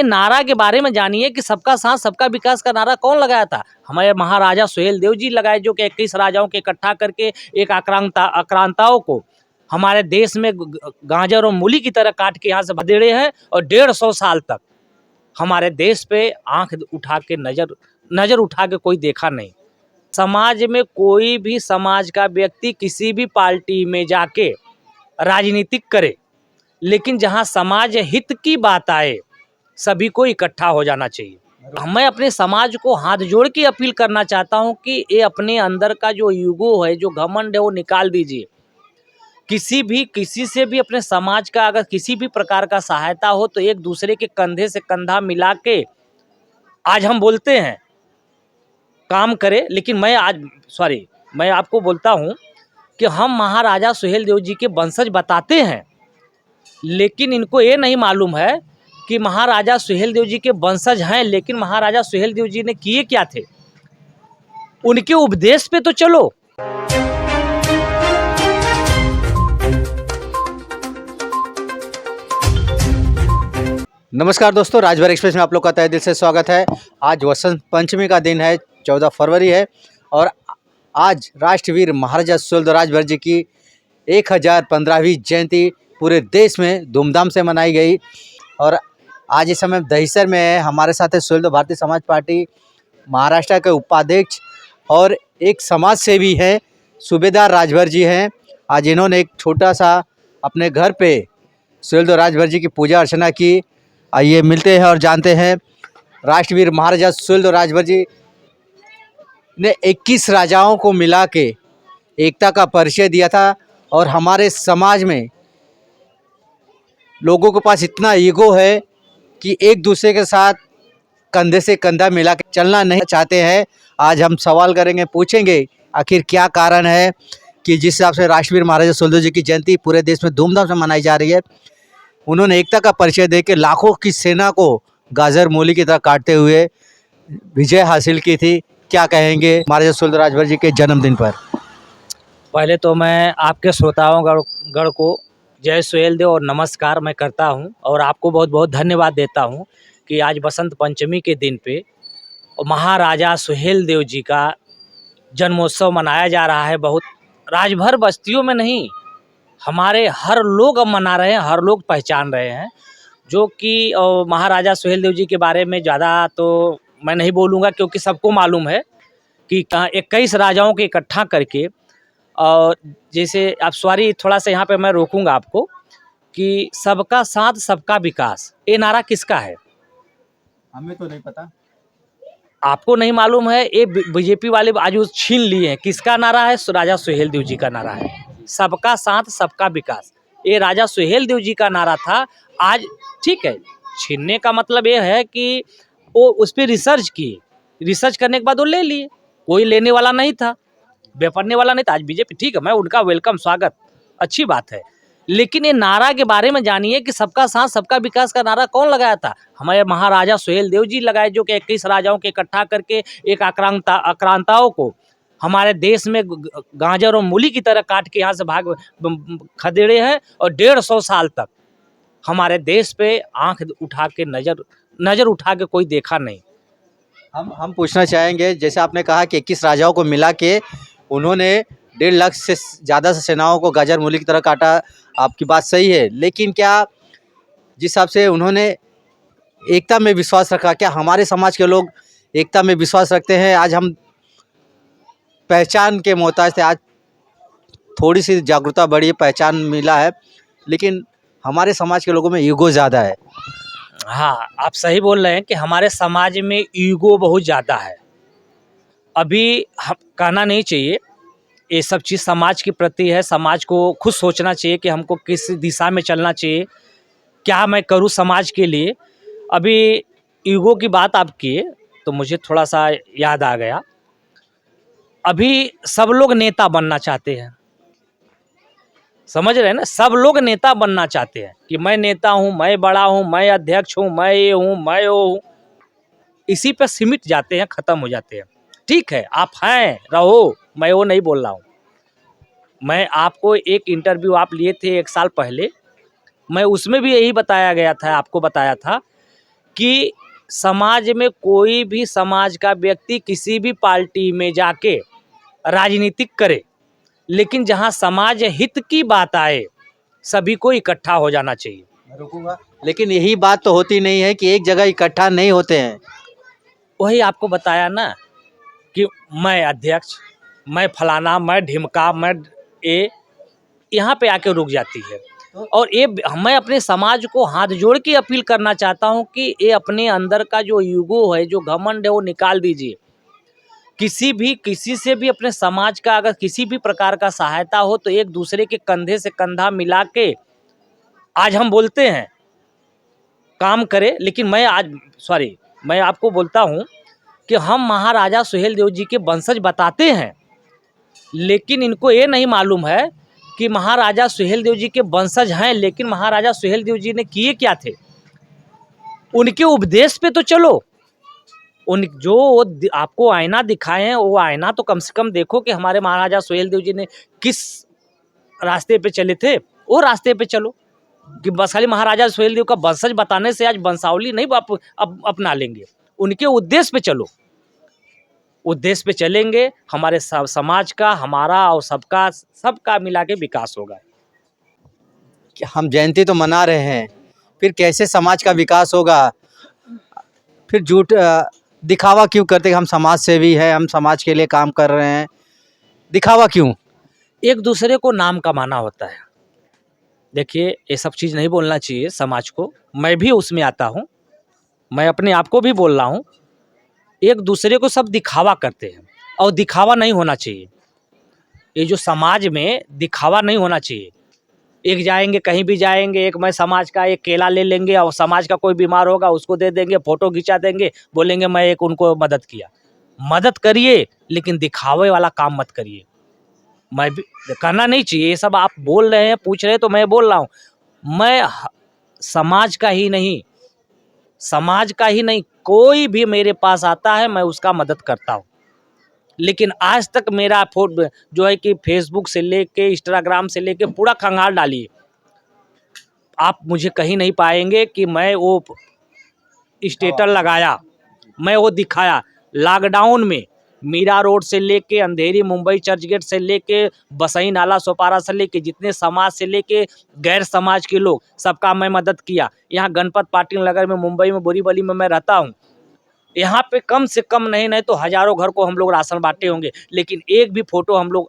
नारा के बारे में जानिए कि सबका साथ सबका विकास का नारा कौन लगाया था? हमारे महाराजा सुहेलदेव जी लगाए, जो कि 21 राजाओं के इकट्ठा करके एक आक्रांताओं को हमारे देश में गाजर और मूली की तरह काट के यहाँ से भदेड़े हैं और 150 साल तक हमारे देश पे आंख उठा के नजर उठा के कोई देखा नहीं। समाज में कोई भी समाज का व्यक्ति किसी भी पार्टी में जाके राजनीतिक करे, लेकिन जहां समाज हित की बात आए सभी को इकट्ठा हो जाना चाहिए। मैं अपने समाज को हाथ जोड़ के अपील करना चाहता हूं कि ये अपने अंदर का जो ईगो है, जो घमंड है, वो निकाल दीजिए। किसी से भी अपने समाज का अगर किसी भी प्रकार का सहायता हो तो एक दूसरे के कंधे से कंधा मिला के आज हम बोलते हैं काम करे। लेकिन मैं आपको बोलता हूं कि हम महाराजा सुहेलदेव जी के वंशज बताते हैं, लेकिन इनको ये नहीं मालूम है कि महाराजा सुहेलदेव जी के वंशज हैं, लेकिन महाराजा सुहेलदेव जी ने किए क्या थे, उनके उपदेश पे तो चलो। नमस्कार दोस्तों, राजभर एक्सप्रेस में आप लोग का तहे दिल से स्वागत है। आज वसंत पंचमी का दिन है, 14 फरवरी है और आज राष्ट्रवीर महाराजा सुहेलदेव राजभर जी की 1015वीं जयंती पूरे देश में धूमधाम से मनाई गई। और आज इस समय दहिसर में है, हमारे साथ है सुहेलदेव भारतीय समाज पार्टी महाराष्ट्र के उपाध्यक्ष और एक समाज सेवी हैं, सूबेदार राजभर जी हैं। आज इन्होंने एक छोटा सा अपने घर पे सुहेलदेव राजभर जी की पूजा अर्चना की। आइए मिलते हैं और जानते हैं। राष्ट्रवीर महाराजा सुहेलदेव राजभर जी ने 21 राजाओं को मिला के एकता का परिचय दिया था और हमारे समाज में लोगों के पास इतना ईगो है कि एक दूसरे के साथ कंधे से कंधा मिला के चलना नहीं चाहते हैं। आज हम सवाल करेंगे, पूछेंगे आखिर क्या कारण है कि जिस हिसाब से राष्ट्रवीर महाराजा सुहेलदेव जी की जयंती पूरे देश में धूमधाम से मनाई जा रही है, उन्होंने एकता का परिचय देकर लाखों की सेना को गाजर मूली की तरह काटते हुए विजय हासिल की थी। क्या कहेंगे महाराजा सुहेलदेव राजभर जी के जन्मदिन पर? पहले तो मैं आपके श्रोताओं गण को जय सुहेलदेव और नमस्कार मैं करता हूं और आपको बहुत बहुत धन्यवाद देता हूं कि आज बसंत पंचमी के दिन पे महाराजा सुहेलदेव जी का जन्मोत्सव मनाया जा रहा है। बहुत राजभर बस्तियों में नहीं, हमारे हर लोग अब मना रहे हैं, हर लोग पहचान रहे हैं। जो कि महाराजा सुहेलदेव जी के बारे में ज़्यादा तो मैं नहीं बोलूँगा, क्योंकि सबको मालूम है कि 21 राजाओं के इकट्ठा करके, और जैसे आप थोड़ा सा यहाँ पे मैं रोकूंगा आपको कि सबका साथ सबका विकास, ये नारा किसका है? हमें तो नहीं पता। आपको नहीं मालूम है? ये बीजेपी वाले आज वो छीन लिए हैं। किसका नारा है? राजा सुहेलदेव जी का नारा है। सबका साथ सबका विकास, ये राजा सुहेलदेव जी का नारा था। आज ठीक है, छीनने का मतलब ये है कि वो उस पर रिसर्च करने के बाद वो ले लिए। कोई लेने वाला नहीं था, बेपरने वाला नहीं था। आज बीजेपी, ठीक है, मैं उनका वेलकम, स्वागत, अच्छी बात है। लेकिन ये नारा के बारे में जानिए कि सबका साथ सबका विकास का नारा कौन लगाया था? हमारे महाराजा सुहेलदेव जी लगाए, जो कि 21 राजाओं के इकट्ठा करके एक आक्रांताओं को हमारे देश में गाजर और मूली की तरह काट के यहाँ से खदेड़े हैं और 150 साल तक हमारे देश पे आंख उठा के नजर उठा के कोई देखा नहीं। हम पूछना चाहेंगे, जैसे आपने कहा कि 21 राजाओं को मिला के उन्होंने 1.5 लाख से ज़्यादा सेनाओं को गाजर मूली की तरह काटा, आपकी बात सही है। लेकिन क्या जिस हिसाब से उन्होंने एकता में विश्वास रखा, क्या हमारे समाज के लोग एकता में विश्वास रखते हैं? आज हम पहचान के मोहताज थे, आज थोड़ी सी जागरूकता बढ़ी है, पहचान मिला है, लेकिन हमारे समाज के लोगों में ईगो ज़्यादा है। हाँ, आप सही बोल रहे हैं कि हमारे समाज में ईगो बहुत ज़्यादा है। अभी हम कहना नहीं चाहिए, ये सब चीज़ समाज के प्रति है। समाज को खुद सोचना चाहिए कि हमको किस दिशा में चलना चाहिए, क्या मैं करूँ समाज के लिए। अभी ईगो की बात आप किए तो मुझे थोड़ा सा याद आ गया। अभी सब लोग नेता बनना चाहते हैं, समझ रहे हैं ना? सब लोग नेता बनना चाहते हैं कि मैं नेता हूं, मैं बड़ा हूं, मैं अध्यक्ष हूं, मैं ये हूं, मैं वो हूं। इसी पे सिमट जाते हैं, खत्म हो जाते हैं। ठीक है, आप हैं, रहो, मैं वो नहीं बोल रहा हूं। मैं आपको एक इंटरव्यू आप लिए थे 1 साल पहले, मैं उसमें भी यही बताया गया था, आपको बताया था कि समाज में कोई भी समाज का व्यक्ति किसी भी पार्टी में जाके राजनीतिक करे, लेकिन जहां समाज हित की बात आए सभी को इकट्ठा हो जाना चाहिए। मैं रुकूंगा, लेकिन यही बात तो होती नहीं है कि एक जगह इकट्ठा नहीं होते हैं। वही आपको बताया ना कि मैं अध्यक्ष, मैं फलाना, मैं ढिमका, मैं ए, यहाँ पे आके रुक जाती है। और ये मैं अपने समाज को हाथ जोड़ के अपील करना चाहता हूँ कि ये अपने अंदर का जो ईगो है, जो घमंड है, वो निकाल दीजिए। किसी से भी अपने समाज का अगर किसी भी प्रकार का सहायता हो तो एक दूसरे के कंधे से कंधा मिला के आज हम बोलते हैं काम करे। लेकिन मैं आपको बोलता हूँ कि हम महाराजा सुहेलदेव जी के वंशज बताते हैं, लेकिन इनको ये नहीं मालूम है कि महाराजा सुहेलदेव जी के वंशज हैं, लेकिन महाराजा सुहेलदेव जी ने किए क्या थे। उनके उपदेश पे तो चलो, उन जो आपको आईना दिखाए हैं वो आईना तो कम से कम देखो कि हमारे महाराजा सुहेलदेव जी ने किस रास्ते पे चले थे, वो रास्ते पे चलो। कि बस खाली महाराजा सुहेलदेव का वंशज बताने से आज वंशावली नहीं अपना लेंगे, उनके उद्देश्य पे चलो। उद्देश्य पे चलेंगे, हमारे समाज का, हमारा और सबका मिला के विकास होगा। हम जयंती तो मना रहे हैं, फिर कैसे समाज का विकास होगा? फिर झूठ दिखावा क्यों करते? हम समाज सेवी है, हम समाज के लिए काम कर रहे हैं, दिखावा क्यों? एक दूसरे को नाम कमाना होता है। देखिए, ये सब चीज़ नहीं बोलना चाहिए समाज को, मैं भी उसमें आता हूँ, मैं अपने आप को भी बोल रहा हूँ। एक दूसरे को सब दिखावा करते हैं और दिखावा नहीं होना चाहिए। ये जो समाज में दिखावा नहीं होना चाहिए। एक जाएंगे, कहीं भी जाएंगे, एक मैं समाज का एक केला ले लेंगे और समाज का कोई बीमार होगा उसको दे देंगे, फोटो खिंचा देंगे, बोलेंगे मैं एक उनको मदद किया। मदद करिए, लेकिन दिखावे वाला काम मत करिए। मैं भी करना नहीं चाहिए। ये सब आप बोल रहे हैं, पूछ रहे हैं, तो मैं बोल रहा हूँ। मैं समाज का ही नहीं, कोई भी मेरे पास आता है मैं उसका मदद करता हूँ। लेकिन आज तक मेरा फोटो जो है कि फेसबुक से लेके इंस्टाग्राम से लेके पूरा खंगाल डालिए, आप मुझे कहीं नहीं पाएंगे कि मैं वो स्टेटस लगाया, मैं वो दिखाया। लॉकडाउन में मीरा रोड से लेके अंधेरी मुंबई चर्चगेट से लेके बसई नाला सोपारा से लेके जितने समाज से लेके गैर समाज के लोग, सबका मैं मदद किया। यहाँ गणपत पाटिल नगर में, मुंबई में, बोरीवली में मैं रहता हूँ। यहाँ पे कम से कम नहीं तो हजारों घर को हम लोग राशन बांटे होंगे, लेकिन एक भी फोटो हम लोग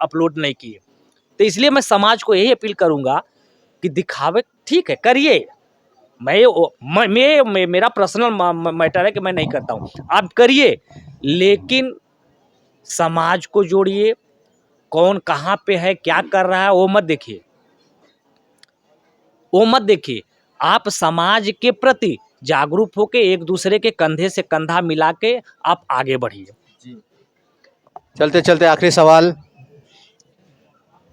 अपलोड नहीं किए। तो इसलिए मैं समाज को यही अपील करूंगा कि दिखावे ठीक है, करिए। मेरा पर्सनल मैटर है कि मैं नहीं करता हूँ, आप करिए, लेकिन समाज को जोड़िए। कौन कहाँ पे है, क्या कर रहा है, वो मत देखिए। आप समाज के प्रति जागरूक होके एक दूसरे के कंधे से कंधा मिला के आप आगे बढ़िए। चलते चलते आखिरी सवाल,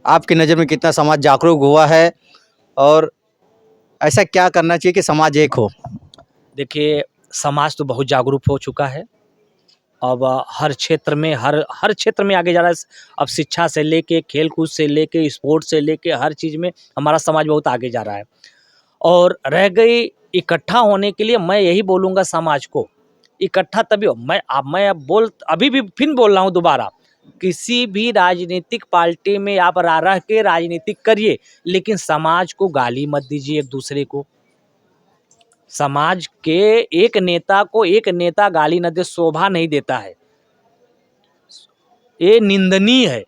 आपकी नज़र में कितना समाज जागरूक हुआ है और ऐसा क्या करना चाहिए कि समाज एक हो? देखिए, समाज तो बहुत जागरूक हो चुका है। अब हर क्षेत्र में आगे जा रहा है। अब शिक्षा से लेके, खेल कूद से लेके, स्पोर्ट्स से लेके, हर चीज़ में हमारा समाज बहुत आगे जा रहा है। और रह गई इकट्ठा होने के लिए, मैं यही बोलूँगा समाज को, इकट्ठा तभी हो। मैं अभी भी फिर बोल रहा हूँ दोबारा, किसी भी राजनीतिक पार्टी में आप रह के राजनीतिक करिए, लेकिन समाज को गाली मत दीजिए एक दूसरे को। समाज के एक नेता गाली न दे, शोभा नहीं देता है, ये निंदनीय है।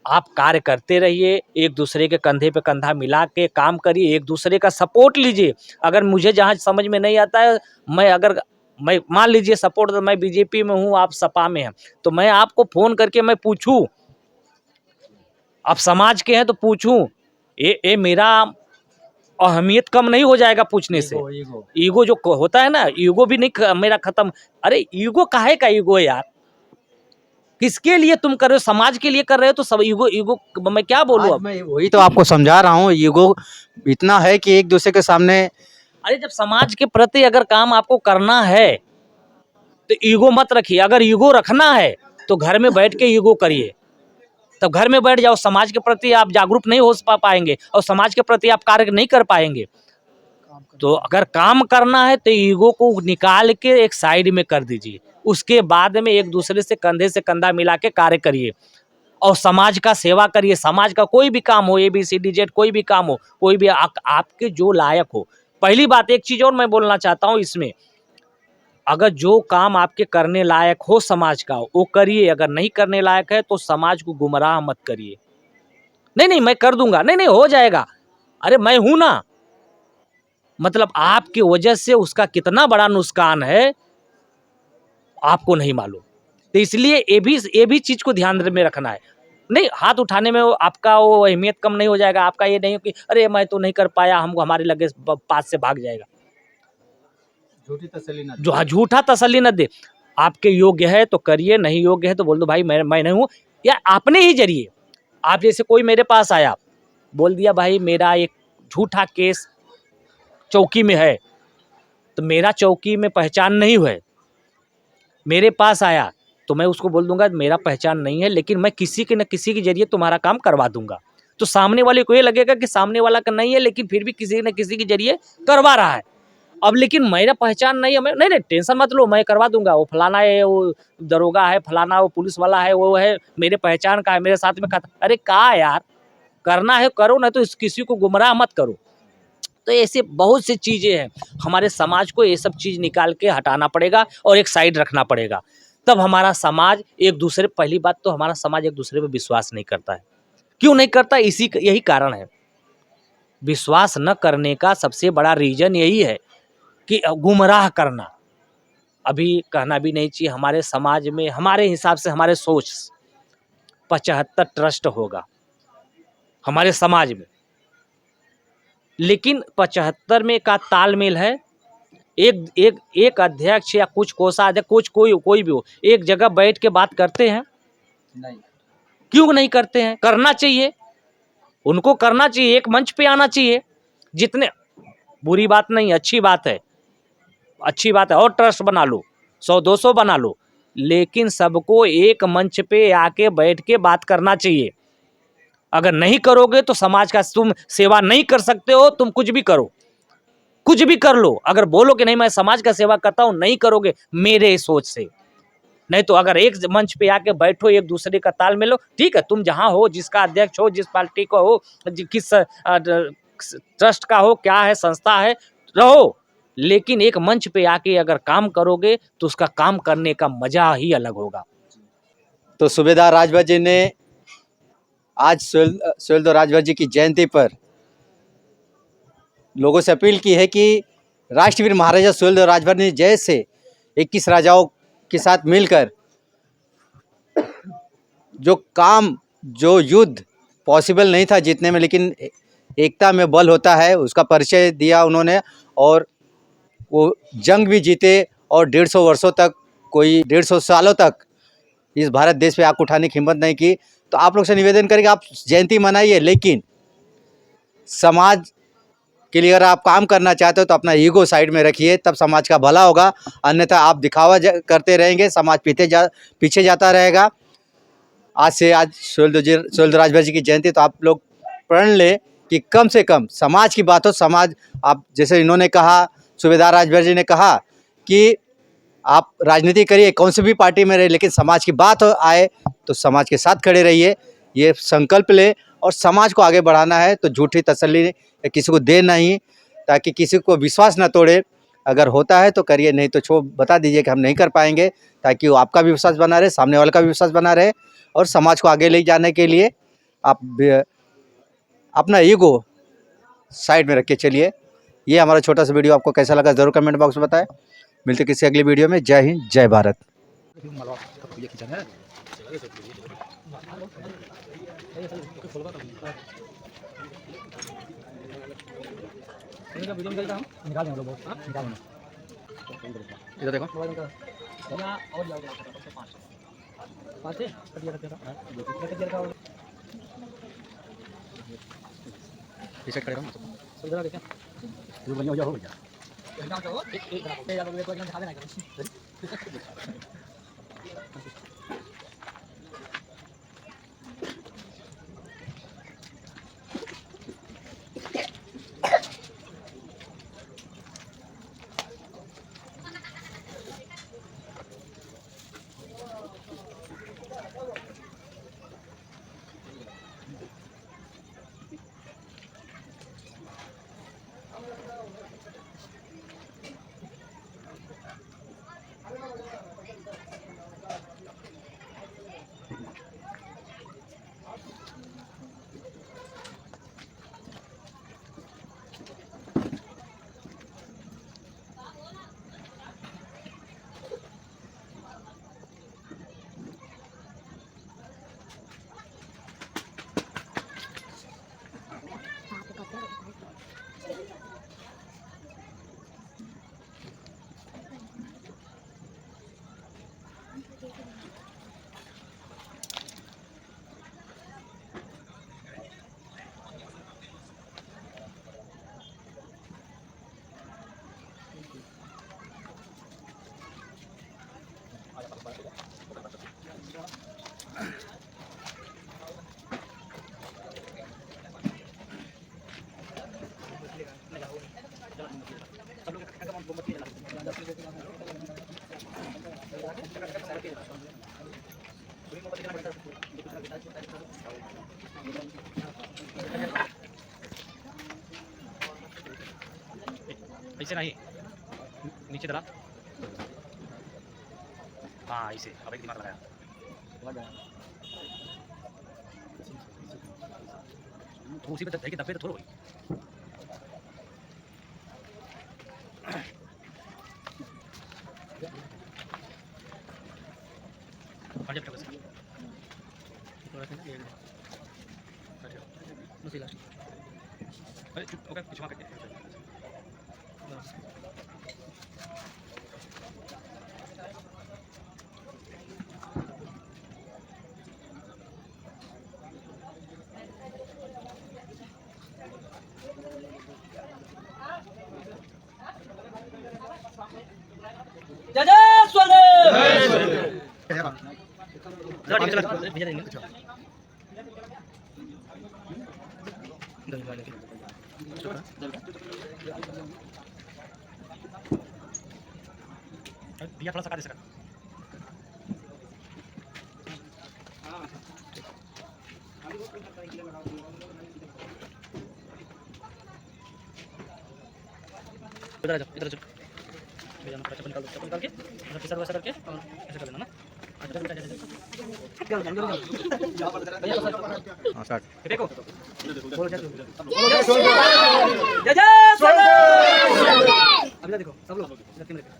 आप कार्य करते रहिए, एक दूसरे के कंधे पे कंधा मिला के काम करिए, एक दूसरे का सपोर्ट लीजिए। अगर मुझे जहाँ समझ में नहीं आता है, मैं मान लीजिए सपोर्ट, तो मैं बीजेपी में हूँ, आप सपा में हैं, तो मैं आपको फोन करके मैं पूछूं, आप समाज के हैं तो पूछूं, ये मेरा अहमियत कम नहीं हो जाएगा पूछने से। ईगो जो होता है ना, ईगो भी नहीं मेरा खत्म। अरे ईगो काहे का ईगो है यार? किसके लिए तुम कर रहे हो? समाज के लिए कर रहे हो तो सब ईगो मैं क्या बोलूँ अब? मैं वही तो आपको समझा रहा हूँ, ईगो इतना है कि एक दूसरे के सामने। अरे जब समाज के प्रति अगर काम आपको करना है तो ईगो मत रखिए। अगर ईगो रखना है तो घर में बैठ के ईगो करिए, तब घर में बैठ जाओ। समाज के प्रति आप जागरूक नहीं हो पाएंगे और समाज के प्रति आप कार्य नहीं कर पाएंगे। तो अगर काम करना है तो ईगो को निकाल के एक साइड में कर दीजिए, उसके बाद में एक दूसरे से कंधा मिला के कार्य करिए और समाज का सेवा करिए। समाज का कोई भी काम हो, ABCD कोई भी काम हो, कोई भी आपके जो लायक हो। पहली बात एक चीज और मैं बोलना चाहता हूँ इसमें, अगर जो काम आपके करने लायक हो समाज का वो करिए, अगर नहीं करने लायक है तो समाज को गुमराह मत करिए। नहीं मैं कर दूंगा, नहीं हो जाएगा, अरे मैं हूं ना, मतलब आपकी वजह से उसका कितना बड़ा नुकसान है आपको नहीं मालूम। तो इसलिए ये भी चीज को ध्यान में रखना है। नहीं हाथ उठाने में आपका वो अहमियत कम नहीं हो जाएगा, आपका ये नहीं हो कि अरे मैं तो नहीं कर पाया, हमको हमारे लगे पास से भाग जाएगा। झूठी तसल्ली ना जो झूठा तसल्ली न दे, आपके योग्य है तो करिए, नहीं योग्य है तो बोल दो भाई मैं नहीं हूँ। या अपने ही जरिए, आप जैसे कोई मेरे पास आया बोल दिया भाई मेरा एक झूठा केस चौकी में है, तो मेरा चौकी में पहचान नहीं हुआ, मेरे पास आया तो मैं उसको बोल दूंगा मेरा पहचान नहीं है, लेकिन मैं किसी के न किसी के जरिए तुम्हारा काम करवा दूंगा। तो सामने वाले को ये लगेगा कि सामने वाला का नहीं है, लेकिन फिर भी किसी न किसी के जरिए करवा रहा है। अब लेकिन मेरा पहचान नहीं है, मैं नहीं टेंशन मत लो, मैं करवा दूंगा, वो फलाना है, वो दरोगा है, फलाना वो पुलिस वाला है, वो है मेरे पहचान का है, मेरे साथ में खाता। अरे कहा यार, करना है करो, ना तो किसी को गुमराह मत करो। तो ऐसे बहुत सी चीज़ें हैं, हमारे समाज को ये सब चीज़ निकाल के हटाना पड़ेगा और एक साइड रखना पड़ेगा, तब हमारा समाज एक दूसरे, पहली बात तो हमारा समाज एक दूसरे पे विश्वास नहीं करता है। क्यों नहीं करता? यही कारण है, विश्वास न करने का सबसे बड़ा रीजन यही है कि गुमराह करना। अभी कहना भी नहीं चाहिए, हमारे समाज में हमारे हिसाब से हमारे सोच 75 ट्रस्ट होगा हमारे समाज में, लेकिन 75 में का तालमेल है। एक अध्यक्ष या कुछ कोषाध्यक्ष, कुछ कोई भी हो, एक जगह बैठ के बात करते हैं? नहीं। क्यों नहीं करते हैं? करना चाहिए, उनको करना चाहिए, एक मंच पे आना चाहिए। जितने, बुरी बात नहीं, अच्छी बात है, अच्छी बात है, और ट्रस्ट बना लो, 100-200 बना लो, लेकिन सबको एक मंच पे आके बैठ के बात करना चाहिए। अगर नहीं करोगे तो समाज का तुम सेवा नहीं कर सकते हो। तुम कुछ भी करो, कुछ भी कर लो, अगर बोलो कि नहीं मैं समाज का सेवा करता हूं, नहीं करोगे मेरे सोच से। नहीं तो अगर एक मंच पे आके बैठो, एक दूसरे का तालमेल लो, ठीक है, तुम जहां हो, जिसका अध्यक्ष हो, जिस पार्टी को हो, किस ट्रस्ट का हो, क्या है, संस्था है, रहो, लेकिन एक मंच पे आके अगर काम करोगे तो उसका काम करने का मजा ही अलग होगा। तो सूबेदार राजभर जी ने आज सुहेलदेव राजभर जी की जयंती पर लोगों से अपील की है कि राष्ट्रवीर महाराजा सुहेलदेव राजभर ने जैसे 21 राजाओं के साथ मिलकर जो काम, जो युद्ध पॉसिबल नहीं था जीतने में, लेकिन एकता में बल होता है, उसका परिचय दिया उन्होंने, और वो जंग भी जीते और 150 वर्षों तक, कोई 150 सालों तक इस भारत देश पे आग उठाने की हिम्मत नहीं की। तो आप लोग से निवेदन करेंगे, आप जयंती मनाइए, लेकिन समाज के लिए अगर आप काम करना चाहते हो तो अपना ईगो साइड में रखिए, तब समाज का भला होगा। अन्यथा आप दिखावा करते रहेंगे, समाज पीछे जाता रहेगा। आज सुहेलदेव राजभर जी की जयंती, तो आप लोग प्रण ले कि कम से कम समाज की बात हो। समाज, आप जैसे इन्होंने कहा, सूबेदार राजभर जी ने कहा कि आप राजनीति करिए, कौन सी भी पार्टी में रहे, लेकिन समाज की बात आए तो समाज के साथ खड़े रहिए, ये संकल्प ले। और समाज को आगे बढ़ाना है तो झूठी तसल्ली किसी को दे नहीं, ताकि किसी को विश्वास न तोड़े। अगर होता है तो करिए, नहीं तो बता दीजिए कि हम नहीं कर पाएंगे, ताकि वो आपका भी विश्वास बना रहे, सामने वाले का भी विश्वास बना रहे। और समाज को आगे ले जाने के लिए आप अपना ईगो साइड में रख के चलिए। ये हमारा छोटा सा वीडियो आपको कैसा लगा ज़रूर कमेंट बॉक्स में बताएं। मिलते किसी अगली वीडियो में। जय हिंद, जय भारत। इधर देखो, खड़े रहो। ऐसे नहीं, नीचे डला। हाँ ऐसे, अब एक दिमाग लगाया। तो उसी पे देखिए दबे तो थोड़ा हुई। और जब तक बस थोड़ा सा ये बस लास्ट। अरे चुप हो गया, पिछवा करके बस। जय जय स्वर्गदेव। चलो भेजा देंगे। दिया थोड़ा सा दे सका। इधर आ जाओ, इधर आ जाओ। चप्पल निकाल दो, चप्पल निकाल के फिसर वैसा करके और ऐसे कर देना ना। हाँ स्टार्ट। देखो जय जय स्वर्गदेव। अभी देखो सब लोग इधर कैमरे पे।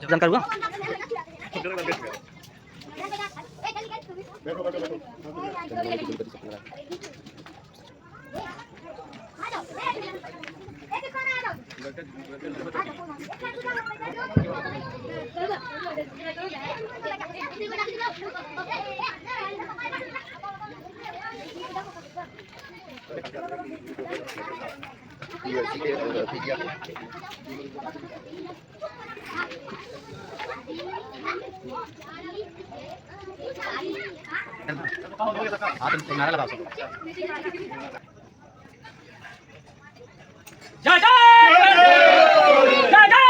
जानकार हुआ। हाँ तुम नारा लगाओ सब। जय जय जय जय